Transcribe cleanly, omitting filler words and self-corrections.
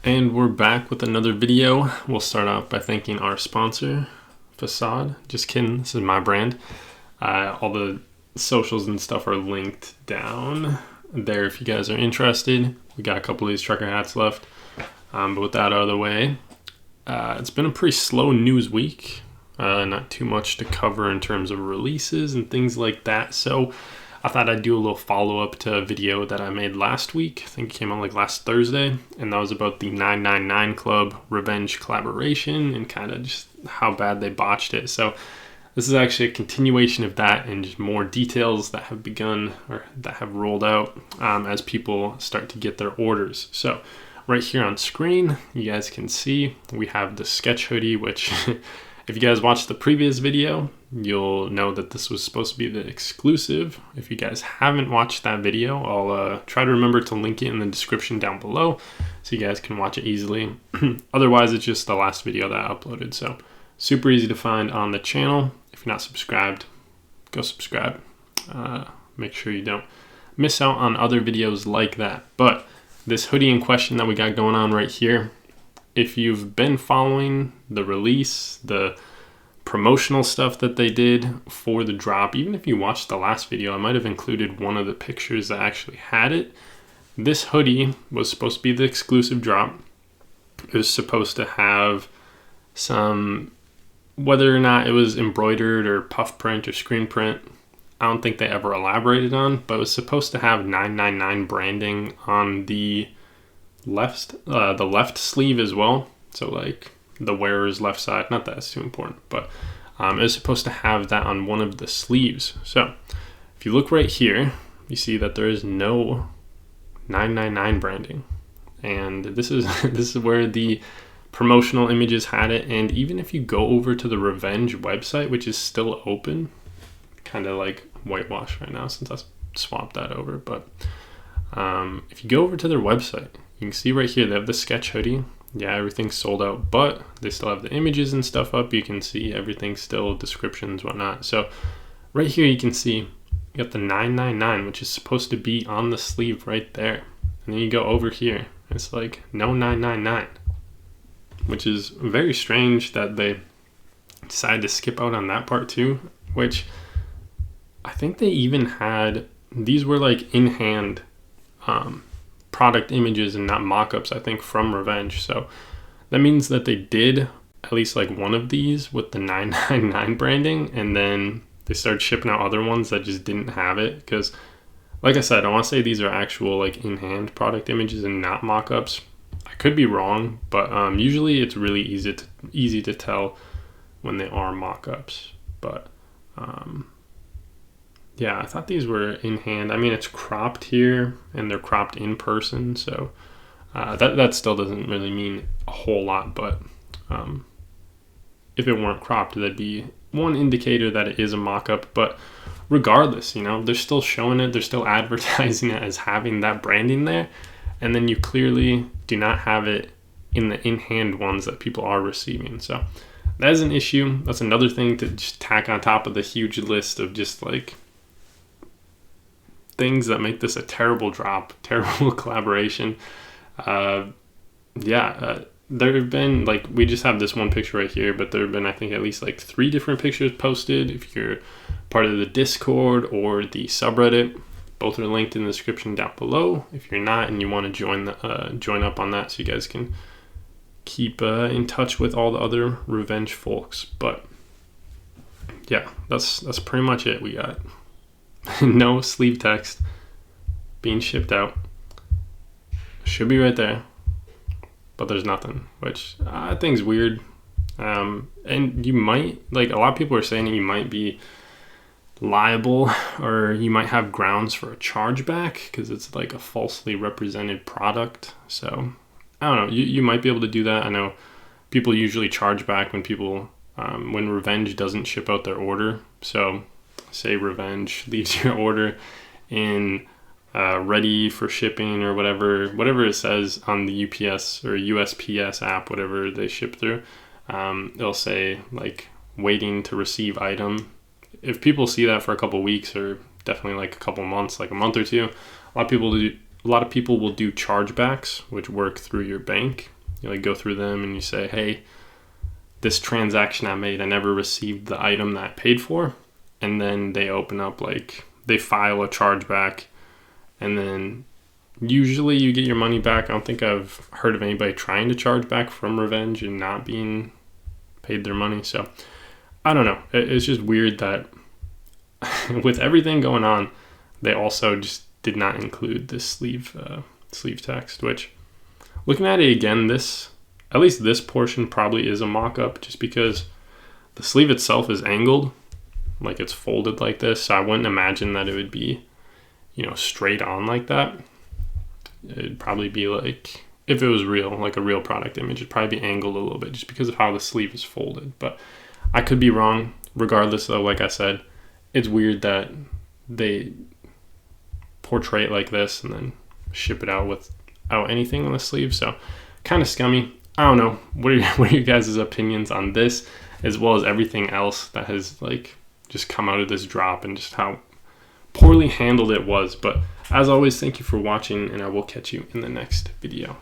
And we're back with another video. We'll start off by thanking our sponsor, FACADE. Just kidding, this is my brand. All the socials and stuff are linked down there if you guys are interested. We got a couple of these trucker hats left. But with that out of the way, it's been a pretty slow news week. Not too much to cover in terms of releases and things like that. So I thought I'd do a little follow-up to a video that I made last week. I think it came out like last Thursday, and that was about the 999 Club Revenge collaboration and kind of just how bad they botched it. So this is actually a continuation of that and just more details that have begun or that have rolled out as people start to get their orders. So right here on screen, you guys can see we have the sketch hoodie, which if you guys watched the previous video, you'll know that this was supposed to be the exclusive. If you guys haven't watched that video, I'll try to remember to link it in the description down below so you guys can watch it easily. Otherwise, it's just the last video that I uploaded. So super easy to find on the channel. If you're not subscribed, go subscribe. Make sure you don't miss out on other videos like that. But this hoodie in question that we got going on right here, if you've been following the release, the promotional stuff that they did for the drop, even if you watched the last video, I might have included one of the pictures that actually had it. This hoodie was supposed to be the exclusive drop. It was supposed to have some, whether or not it was embroidered or puff print or screen print, I don't think they ever elaborated on, but it was supposed to have 999 branding on the left sleeve as well. So like the wearer's left side, not that it's too important, but it was supposed to have that on one of the sleeves. So if you look right here, you see that there is no 999 branding, and this is where the promotional images had it. And even if you go over to the Revenge website, which is still open, kind of like whitewash right now since I swapped that over, but if you go over to their website, you can see right here they have the sketch hoodie. Yeah, everything's sold out, but they still have the images and stuff up. You can see everything still, descriptions, whatnot. So right here you can see you got the 999, which is supposed to be on the sleeve right there. And then you go over here, it's like no 999, which is very strange that they decided to skip out on that part too, which I think they even had, these were like in hand product images and not mock-ups, I think, from Revenge. So that means that they did at least like one of these with the 999 branding, and then they started shipping out other ones that just didn't have it. Because like I said, I want to say these are actual like in-hand product images and not mock-ups. I could be wrong, but usually it's really easy to tell when they are mock-ups. But yeah, I thought these were in hand. I mean, it's cropped here and they're cropped in person, so that still doesn't really mean a whole lot. But if it weren't cropped, that'd be one indicator that it is a mock-up. But regardless, you know, they're still showing it, they're still advertising it as having that branding there, and then you clearly do not have it in the in-hand ones that people are receiving. So that is an issue. That's another thing to just tack on top of the huge list of just like things that make this a terrible drop, terrible collaboration. There have been, like, we just have this one picture right here, but there have been, I think, at least like 3 different pictures posted. If you're part of the Discord or the subreddit, both are linked in the description down below. If you're not and you want to join up on that, so you guys can keep in touch with all the other Revenge folks. But yeah, that's pretty much it. We got no sleeve text being shipped out. Should be right there, but there's nothing, which I think is weird. And you might, like, a lot of people are saying that you might be liable, or you might have grounds for a chargeback because it's like a falsely represented product. So I don't know, you might be able to do that. I know people usually charge back when people when Revenge doesn't ship out their order. So say Revenge leaves your order in ready for shipping or whatever it says on the UPS or USPS app, whatever they ship through, it'll say like waiting to receive item. If people see that for a couple weeks, or definitely like a couple months, like a month or two, a lot of people a lot of people will do chargebacks, which work through your bank. You like go through them and you say, hey, this transaction I made, I never received the item that I paid for. And then they open up, like, they file a chargeback, and then usually you get your money back. I don't think I've heard of anybody trying to charge back from revenge and not being paid their money. So I don't know. It's just weird that with everything going on, they also just did not include this sleeve text, which, looking at it again, at least this portion probably is a mock-up, just because the sleeve itself is angled, like it's folded like this. So I wouldn't imagine that it would be, straight on like that. It'd probably be like, if it was real, like a real product image, it'd probably be angled a little bit just because of how the sleeve is folded. But I could be wrong. Regardless, though, like I said, it's weird that they portray it like this and then ship it out without anything on the sleeve. So kind of scummy. I don't know. What are your guys' opinions on this, as well as everything else that has like just come out of this drop, and just how poorly handled it was? But as always, thank you for watching, and I will catch you in the next video.